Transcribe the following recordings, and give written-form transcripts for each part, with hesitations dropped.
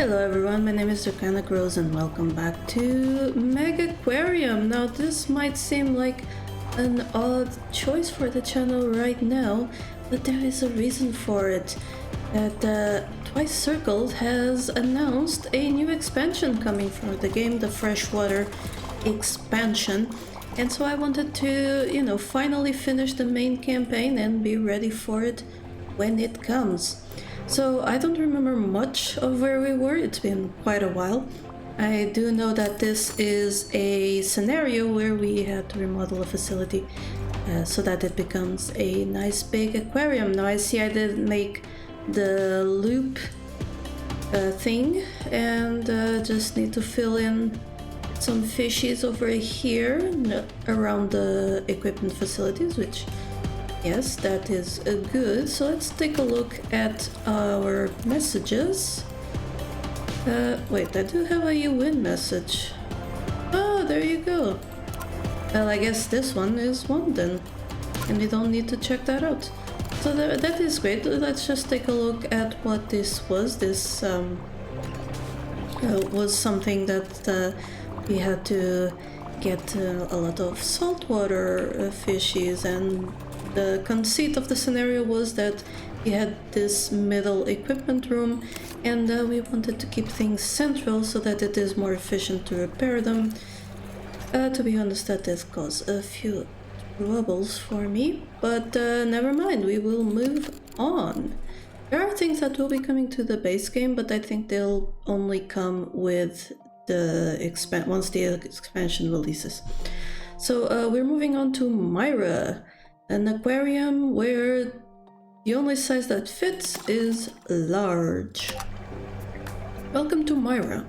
Hello everyone, my name is Draconicrose and welcome back to Megaquarium. Now this might seem like an odd choice for the channel right now, but there is a reason for it. That Twice Circled has announced a new expansion coming for the game, the Freshwater expansion. And so I wanted to, finally finish the main campaign and be ready for it when it comes. So I don't remember much of where we were, it's been quite a while. I do know that this is a scenario where we had to remodel a facility so that it becomes a nice big aquarium. Now I see I didn't make the loop thing and just need to fill in some fishies over here around the equipment facilities, which yes, that is good. So let's take a look at our messages. Wait, I do have a you win message. Oh, there you go. Well, I guess this one is one then, and we don't need to check that out. So that is great. Let's just take a look at what this was. This was something that we had to get a lot of saltwater fishies, and the conceit of the scenario was that we had this middle equipment room and we wanted to keep things central so that it is more efficient to repair them. To be honest, that has caused a few troubles for me, but never mind, we will move on. There are things that will be coming to the base game, but I think they'll only come with the once the expansion releases. So we're moving on to Myra, an aquarium where the only size that fits is large. Welcome to Myra.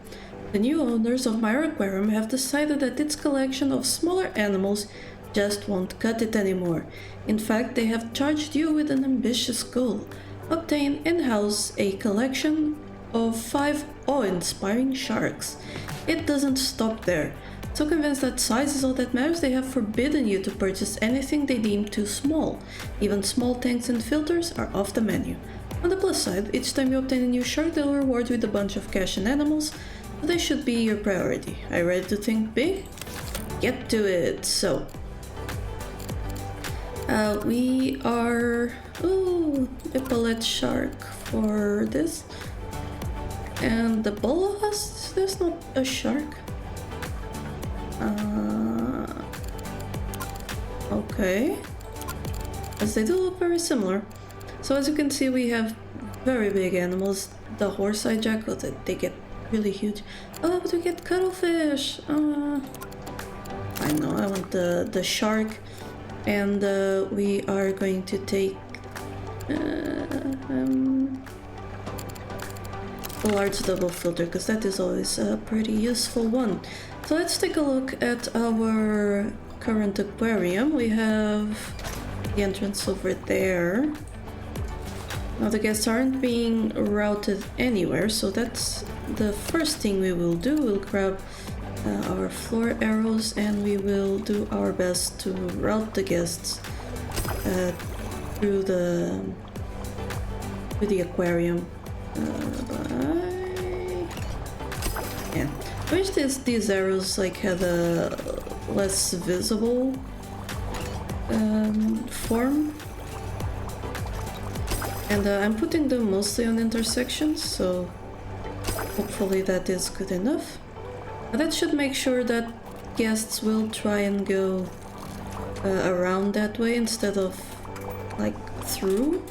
The new owners of Myra Aquarium have decided that its collection of smaller animals just won't cut it anymore. In fact, they have charged you with an ambitious goal: obtain in-house a collection of 5 awe-inspiring sharks. It doesn't stop there. So convinced that size is all that matters, they have forbidden you to purchase anything they deem too small. Even small tanks and filters are off the menu. On the plus side, each time you obtain a new shark, they'll reward you with a bunch of cash and animals, so they should be your priority. Are you ready to think big? Get to it! So, we are... Ooh, Epaulette Shark for this. And the Bois, there's not a shark. Okay, as they do look very similar. So as you can see, we have very big animals. The horse-eyed jackal, they get really huge. Oh, but we get cuttlefish. I know, I want the shark. And we are going to take a large double filter, because that is always a pretty useful one. So let's take a look at our current aquarium. We have the entrance over there. Now the guests aren't being routed anywhere, so that's the first thing we will do. We'll grab our floor arrows and we will do our best to route the guests through the aquarium. Yeah. I wish these arrows had a less visible form, and I'm putting them mostly on intersections, so hopefully that is good enough. That should make sure that guests will try and go around that way instead of through,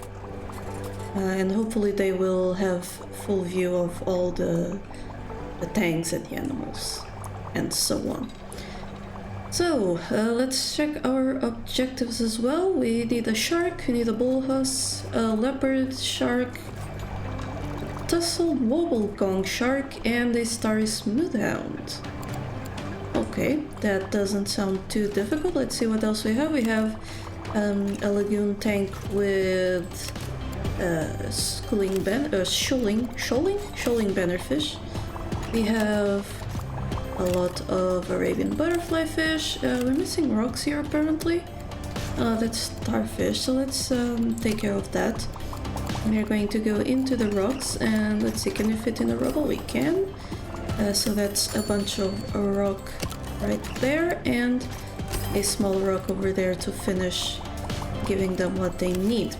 and hopefully they will have full view of all the tanks and the animals and so on. So let's check our objectives as well. We need a shark, we need a bullhuss, a leopard shark, tussled wobblegong shark, and a starry smoothhound. Okay, that doesn't sound too difficult. Let's see what else we have. We have a lagoon tank with shoaling bannerfish. We have a lot of Arabian butterfly fish. We're missing rocks here apparently. That's starfish, so let's take care of that. We're going to go into the rocks and let's see, can we fit in a rubble? We can. So that's a bunch of rock right there and a small rock over there to finish giving them what they need.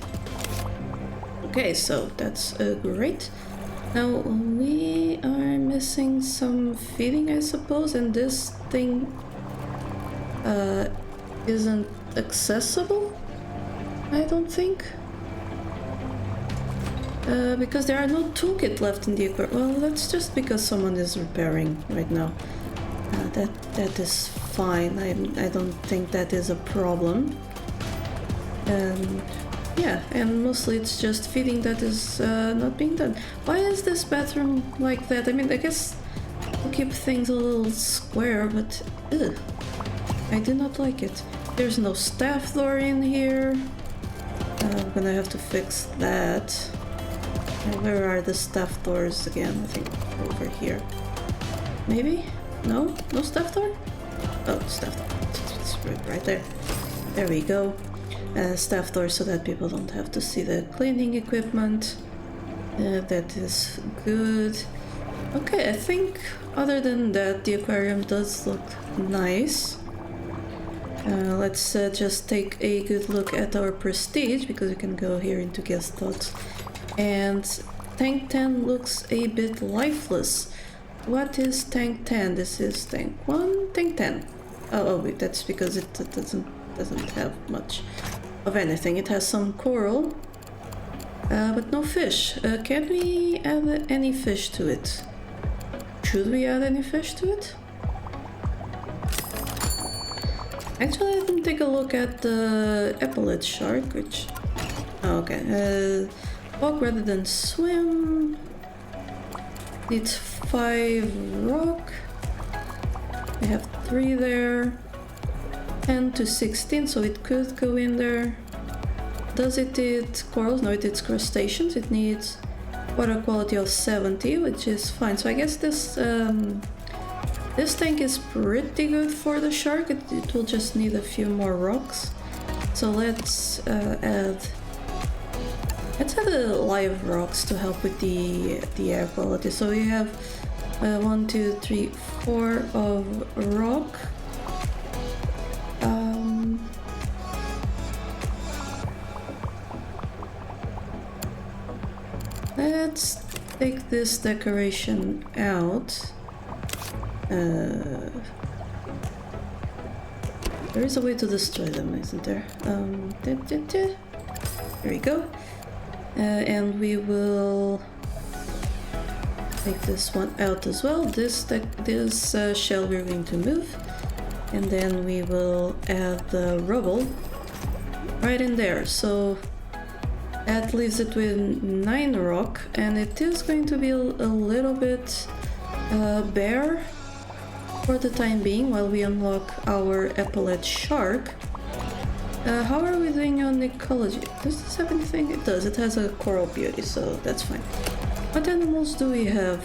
Okay, so that's great. Now we are missing some feeding, I suppose, and this thing isn't accessible, I don't think. Because there are no toolkit left in the aquarium. Well, that's just because someone is repairing right now. That is fine. I don't think that is a problem. Yeah, and mostly it's just feeding that is not being done. Why is this bathroom like that? I mean, I guess to keep things a little square, but ugh, I do not like it. There's no staff door in here. I'm gonna have to fix that. And where are the staff doors again? I think over here. Maybe? No? No staff door? Oh, staff door. It's right there. There we go. Staff door so that people don't have to see the cleaning equipment. That is good. Okay, I think other than that, the aquarium does look nice. Let's just take a good look at our prestige, because we can go here into guest thoughts. And tank 10 looks a bit lifeless. What is tank 10? This is tank 1, tank 10. Oh wait, that's because it doesn't have much of anything. It has some coral, but no fish. Can we add any fish to it? Should we add any fish to it? Actually, I can take a look at the Epaulette Shark, which... Oh, okay. Walk rather than swim. Needs 5 rock. We have 3 there. 10 to 16, so it could go in there. Does it eat corals? No, it eats crustaceans. It needs water quality of 70, which is fine. So I guess this this tank is pretty good for the shark. It will just need a few more rocks. So let's add the live rocks to help with the air quality. So we have 1, 2, 3, 4 of rock. Let's take this decoration out. There is a way to destroy them, isn't there? There we go. And we will take this one out as well. This shell we're going to move, and then we will add the rubble right in there. So that leaves it with 9 rock, and it is going to be a little bit bare for the time being while we unlock our Epaulette Shark. How are we doing on ecology? Does this have anything? It does. It has a coral beauty, so that's fine. What animals do we have?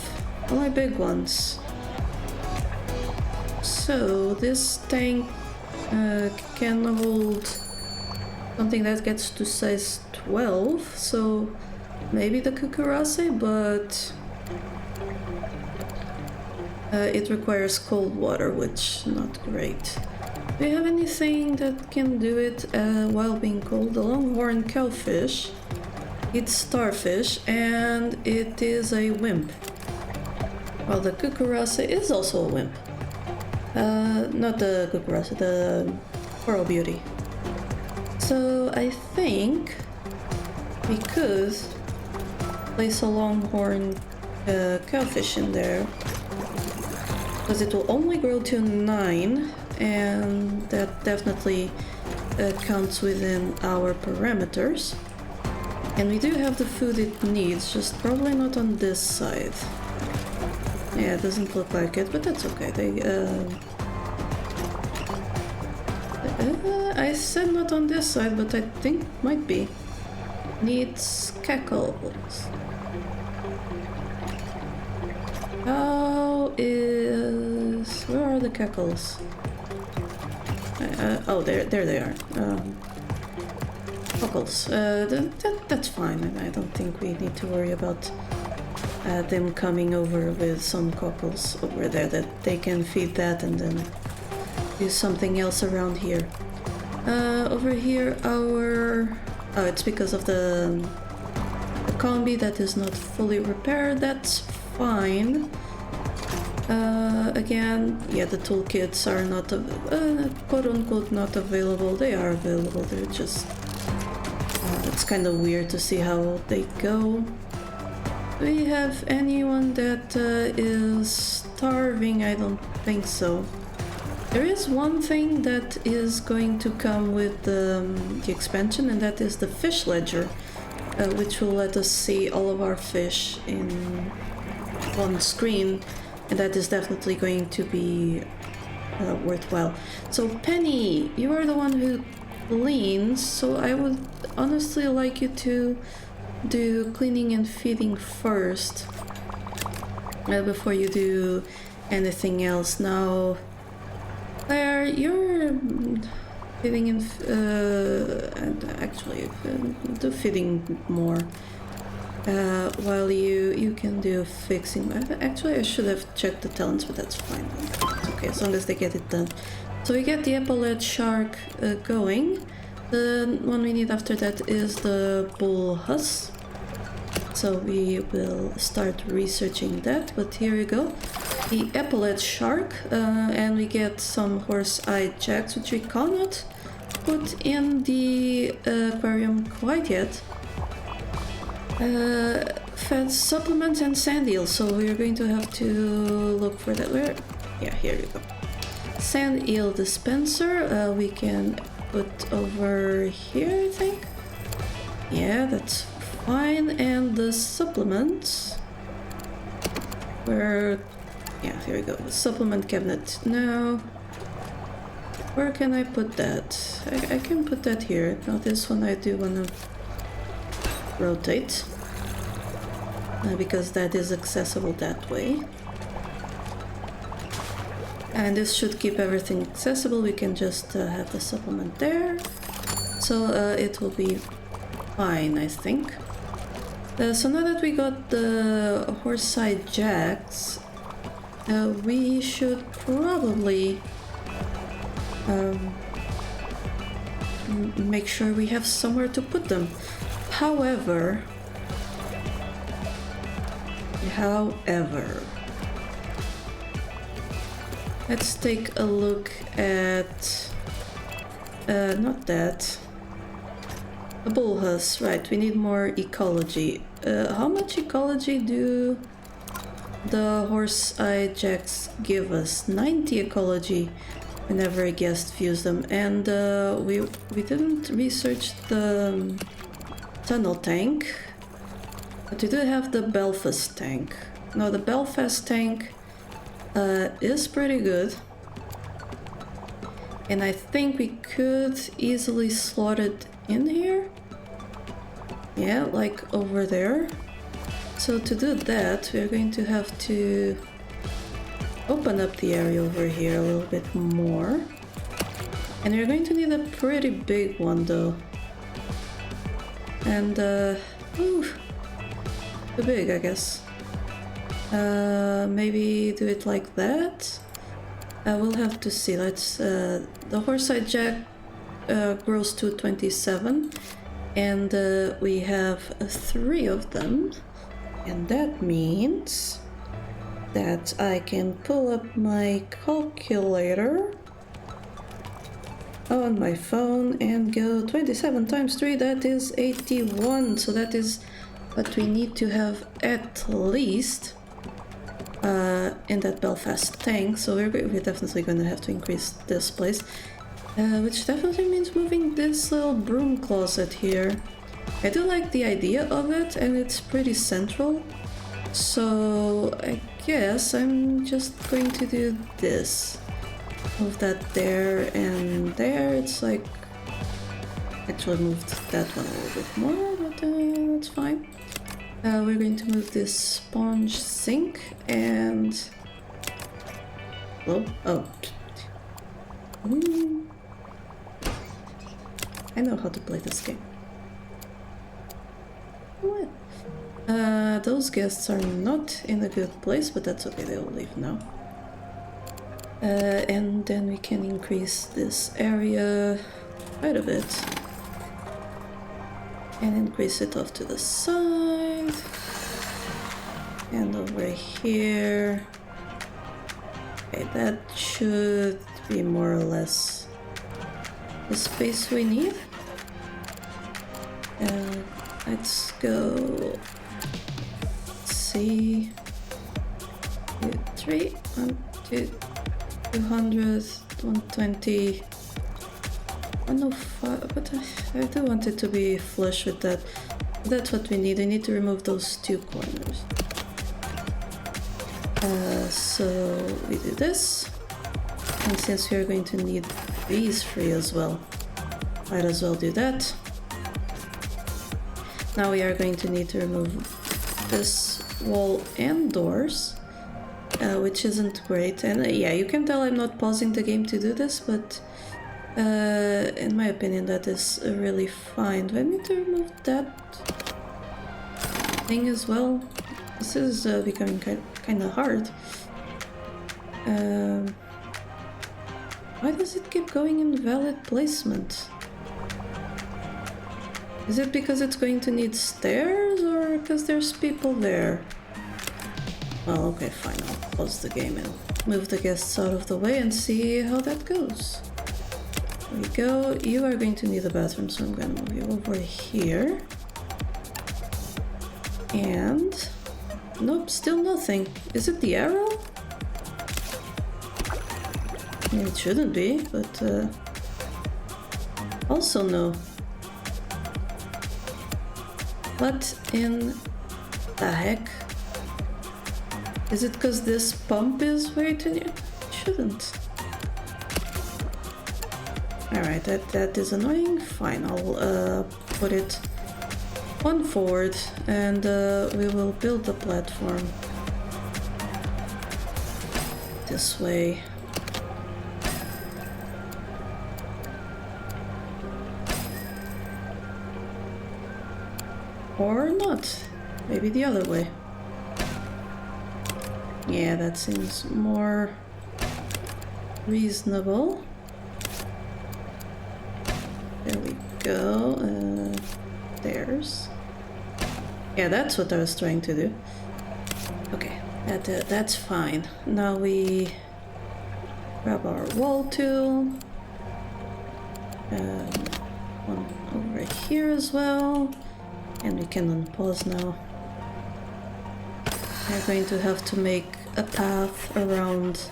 Only big ones. So this tank can hold something that gets to size 12, so maybe the cucarace, but it requires cold water, which not great. Do we have anything that can do it while being cold? The longhorn cowfish, it's starfish, and it is a wimp. Well, the cucarace is also a wimp. Not the cucarace, the coral beauty. So I think we could place a longhorn cowfish in there, because it will only grow to 9, and that definitely counts within our parameters. And we do have the food it needs, just probably not on this side. Yeah, it doesn't look like it, but that's okay. I said not on this side, but I think might be. Needs cackles. Where are the cackles? Oh, there they are. cockles. That's fine. I don't think we need to worry about them coming over with some cockles over there that they can feed that and then do something else around here. Over here, our... Oh, it's because of the combi that is not fully repaired. That's fine. Again, yeah, the toolkits are not, quote-unquote, not available. They are available, they're just... it's kind of weird to see how they go. Do we have anyone that is starving? I don't think so. There is one thing that is going to come with the expansion, and that is the fish ledger, which will let us see all of our fish in one screen, and that is definitely going to be worthwhile. So Penny, you are the one who cleans, so I would honestly like you to do cleaning and feeding first before you do anything else. Now Claire, you're feeding and actually do feeding more while you can do fixing. Actually, I should have checked the talents, but that's fine. It's okay as long as they get it done. So we get the Epaulette Shark going. The one we need after that is the Bois. So we will start researching that, but here we go. The Epaulette Shark, and we get some horse-eyed jacks, which we cannot put in the aquarium quite yet. Fed supplements and sand eel, so we're going to have to look for that. Where? Yeah, here we go. Sand eel dispenser, we can put over here, I think. Yeah, that's fine. And the supplements, where... Yeah, here we go. Supplement cabinet. Now, where can I put that? I can put that here. Now this one I do want to rotate because that is accessible that way. And this should keep everything accessible. We can just have the supplement there. So it will be fine, I think. So now that we got the horse-side jacks, we should probably make sure we have somewhere to put them. However, let's take a look at not that. A Bois, right? We need more ecology. How much ecology do the horse-eye jacks give us? 90 ecology whenever a guest views them, and we didn't research the tunnel tank, but we do have the Belfast tank. Now the Belfast tank is pretty good, and I think we could easily slot it in here. Yeah, like over there. So to do that, we're going to have to open up the area over here a little bit more. And we're going to need a pretty big one though. And, ooh, too big, I guess. Maybe do it like that? We'll have to see. Let's, the horse-eyed jack grows to 27. And we have 3 of them. And that means that I can pull up my calculator on my phone and go 27 times 3, that is 81. So that is what we need to have at least in that Belfast tank. So we're definitely going to have to increase this place, which definitely means moving this little broom closet here. I do like the idea of it, and it's pretty central. So I guess I'm just going to do this. Move that there and there. It's like... Actually moved that one a little bit more, but that's fine. We're going to move this sponge sink and... Oh. I know how to play this game. What? Those guests are not in a good place, but that's okay, they'll leave now. And then we can increase this area quite a bit. And increase it off to the side. And over here. Okay, that should be more or less the space we need. Let's go. Let's see. 2, 3, 1, 2, 200, 120, 105. But I do want it to be flush with that. That's what we need. I need to remove those 2 corners. So we do this. And since we are going to need these 3 as well, might as well do that. Now we are going to need to remove this wall and doors, which isn't great. And yeah, you can tell I'm not pausing the game to do this, but in my opinion that is really fine. Do I need to remove that thing as well? This is becoming kind of hard. Why does it keep going in valid placement? Is it because it's going to need stairs, or because there's people there? Well, okay, fine, I'll pause the game and move the guests out of the way and see how that goes. There we go. You are going to need a bathroom, so I'm gonna move you over here. And... nope, still nothing. Is it the arrow? I mean, it shouldn't be, but also no. What in the heck? Is it because this pump is way too near? It shouldn't. Alright, that is annoying. Fine, I'll put it one forward and we will build the platform this way. Or not. Maybe the other way. Yeah, that seems more reasonable. There we go. There's. Yeah, that's what I was trying to do. Okay, that's fine. Now we grab our wall tool. One over here as well. And we can unpause now. We're going to have to make a path around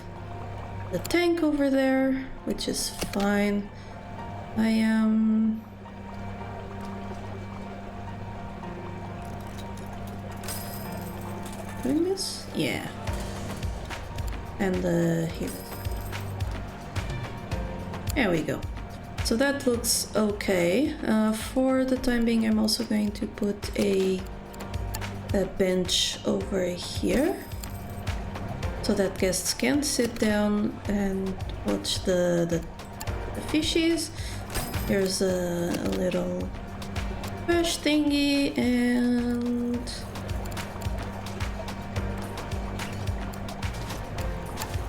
the tank over there, which is fine. I am... doing this? Yeah. And here. There we go. So that looks okay. For the time being, I'm also going to put a bench over here so that guests can sit down and watch the fishies. Here's a little trash thingy and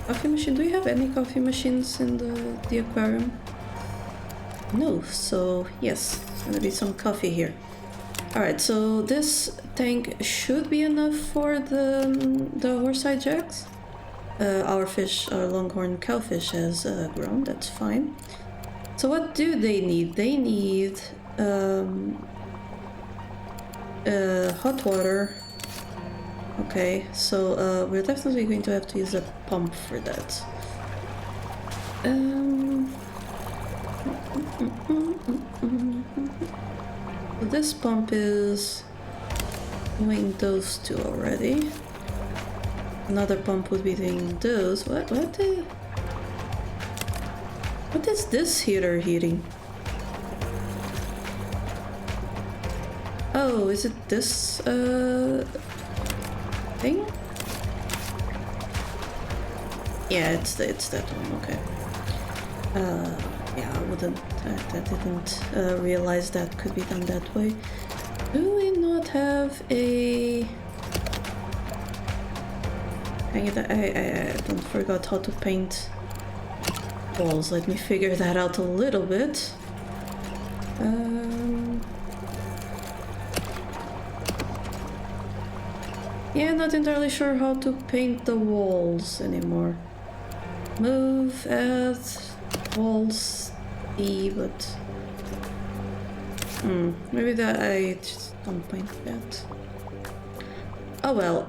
coffee machine. Do we have any coffee machines in the aquarium? No, so yes, there's gonna be some coffee here. Alright, so this tank should be enough for the horseye jacks. Our fish, our longhorn cowfish has grown, that's fine. So what do they need? They need hot water. Okay, so we're definitely going to have to use a pump for that. This pump is doing those 2 already. Another pump would be doing those. What is this heater heating? Oh, is it this thing? Yeah, it's that one. Okay. Yeah, I didn't realize that could be done that way. Do we not have a... Dang it, I don't forgot how to paint walls. Let me figure that out a little bit. Yeah, not entirely sure how to paint the walls anymore. Move, add, walls, E, but... maybe that I just don't paint that. Oh well,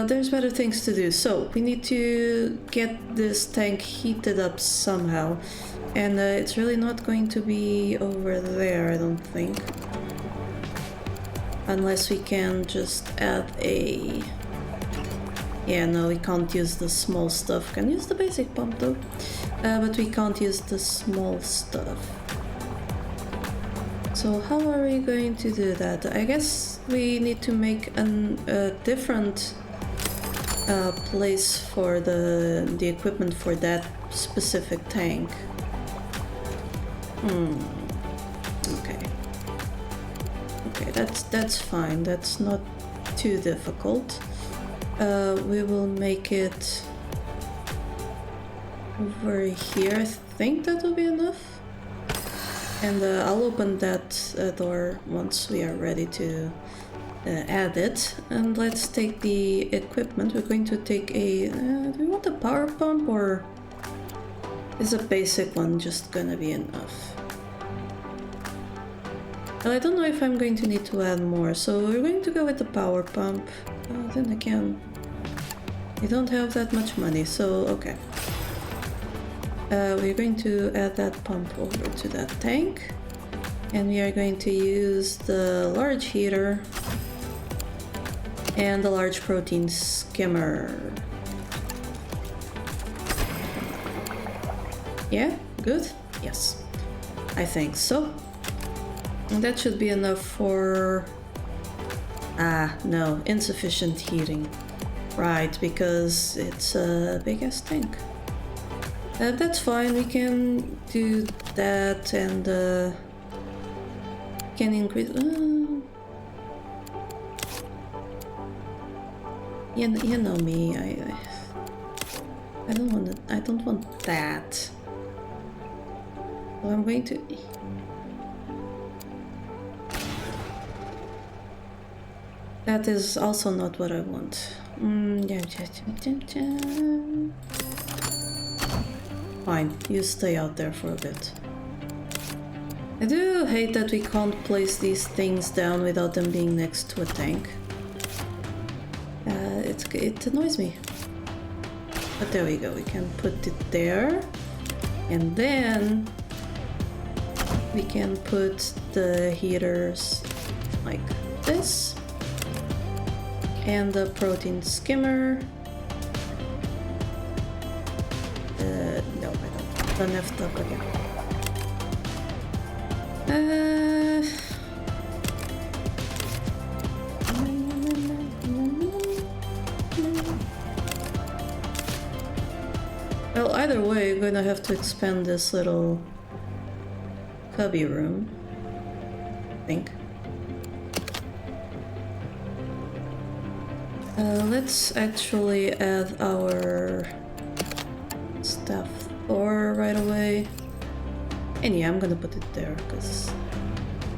there's better things to do. So, we need to get this tank heated up somehow. And it's really not going to be over there, I don't think. Unless we can just add a... Yeah, no, we can't use the small stuff. Can use the basic pump though. But we can't use the small stuff. So how are we going to do that? I guess we need to make a different place for the equipment for that specific tank. Okay. Okay, that's fine. That's not too difficult. We will make it over here. I think that will be enough. And I'll open that door once we are ready to add it. And let's take the equipment. We're going to take a... do we want a power pump, or is a basic one just gonna be enough? Well, I don't know if I'm going to need to add more, so we're going to go with the power pump. Then again, we don't have that much money, so okay. We're going to add that pump over to that tank, and we are going to use the large heater and the large protein skimmer. Yeah, good? Yes, I think so. And that should be enough for... no, insufficient heating. Right, because it's a big-ass tank. That's fine, we can do that and can increase... you know me, I don't want that. So I'm going to... That is also not what I want. Fine, you stay out there for a bit. I do hate that we can't place these things down without them being next to a tank. It annoys me. But there we go, we can put it there. And then we can put the heaters like this. And the protein skimmer. No, I don't. Don't lift up again. Well, either way, I'm gonna have to expand this little cubby room, I think. Let's actually add our staff Thor right away. And yeah, I'm gonna put it there because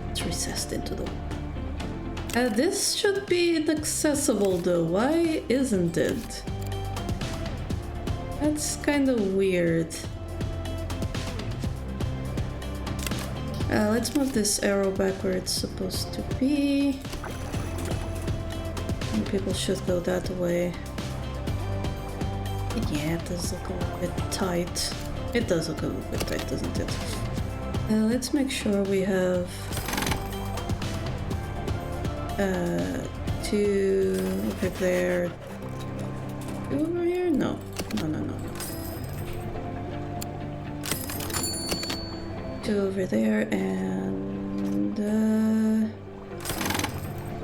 it's recessed into the wall. This should be inaccessible though. Why isn't it? That's kind of weird. Let's move this arrow back where it's supposed to be. People should go that way. Yeah, it does look a little bit tight. It does look a little bit tight, doesn't it? Let's make sure we have two over there. Two over here? No. No. Two over there and two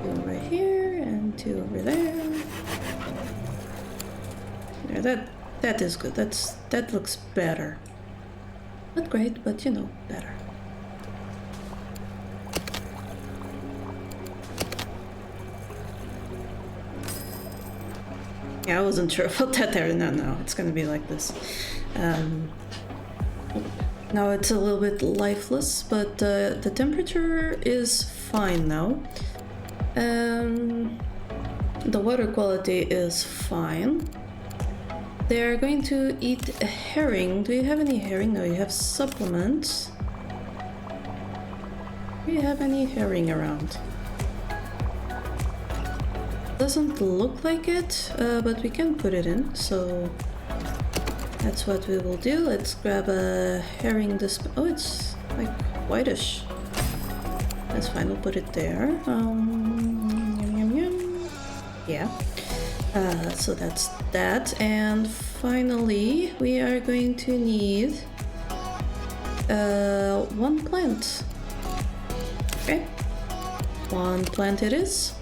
over here and two over there. There, that is good. That looks better. Not great, but you know, better. Yeah, I wasn't sure about that there. No, it's gonna be like this. Now it's a little bit lifeless, but the temperature is fine now. The water quality is fine. They are going to eat a herring. Do you have any herring? No, you have supplements. Do you have any herring around? Doesn't look like it, but we can put it in, so that's what we will do. Let's grab a herring oh, it's like whitish. That's fine, we'll put it there. Yum, yum, yum. Yeah. So that's that. And finally, we are going to need one plant. Okay. One plant it is.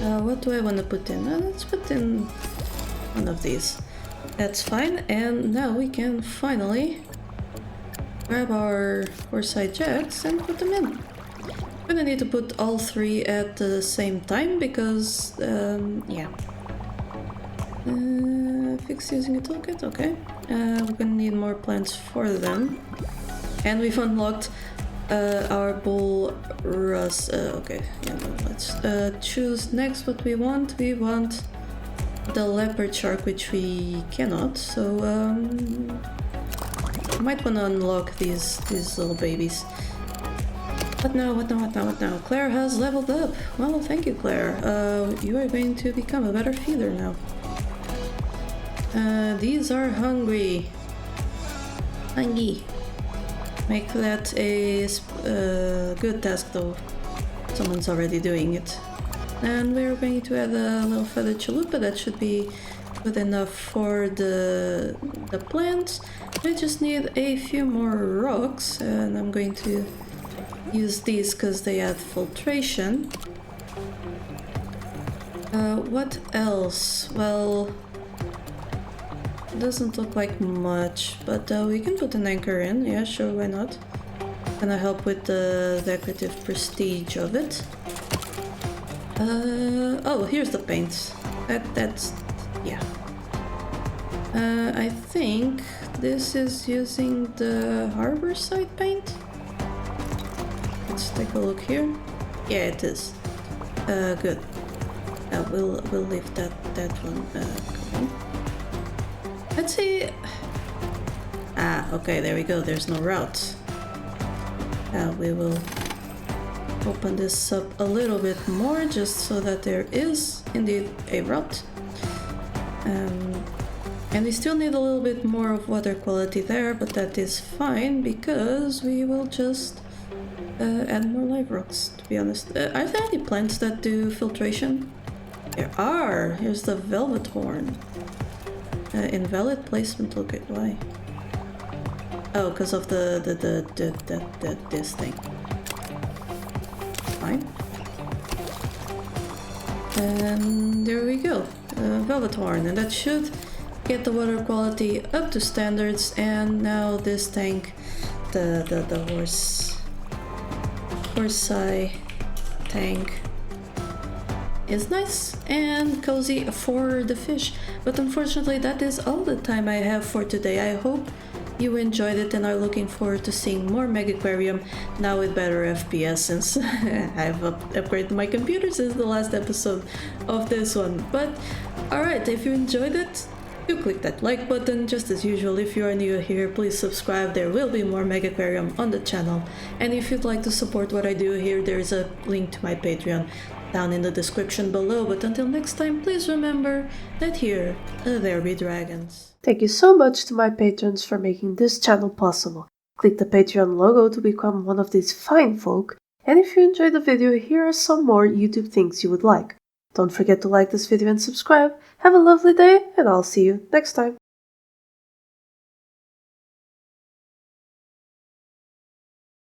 What do I want to put in? Let's put in one of these. That's fine. And now we can finally grab our horseye jacks and put them in. I'm gonna need to put all three at the same time because, yeah. Fix using a toolkit, okay. We're gonna need more plants for them. And we've unlocked our bull rust. Okay, yeah, no, let's choose next what we want. We want the leopard shark, which we cannot, so I might want to unlock these little babies. What now? Claire has leveled up. Well, thank you, Claire. You are going to become a better feeder now. These are hungry. Make that a good task though. Someone's already doing it. And we're going to add a little feathered chalupa. That should be good enough for the plants. We just need a few more rocks, and I'm going to use these because they add filtration. What else? Well, it doesn't look like much, but we can put an anchor in. Yeah, sure, why not? Gonna help with the decorative prestige of it. Oh, here's the paint. That's yeah. I think this is using the harbor side paint. Let's take a look here. Yeah, it is. Good. We'll leave that one going. Let's see. Ah, okay, there we go. There's no route. We will open this up a little bit more just so that there is indeed a route. And we still need a little bit more of water quality there, but that is fine because we will just add more live rocks, to be honest. Are there any plants that do filtration? There are! Here's the velvet horn. Invalid placement, look at why. Oh, because of this thing. Fine. And there we go. Velvet horn, and that should get the water quality up to standards. And now this tank, the horseye tank, is nice and cozy for the fish. But unfortunately, that is all the time I have for today. I hope you enjoyed it and are looking forward to seeing more Megaquarium, now with better FPS, since I've upgraded my computer since the last episode of this one. But alright, if you enjoyed it, do click that like button. Just as usual, if you are new here, please subscribe. There will be more Megaquarium on the channel. And if you'd like to support what I do here, there's a link to my Patreon down in the description below. But until next time, please remember that here there be dragons. Thank you so much to my patrons for making this channel possible. Click the Patreon logo to become one of these fine folk. And if you enjoyed the video, here are some more YouTube things you would like. Don't forget to like this video and subscribe. Have a lovely day, and I'll see you next time.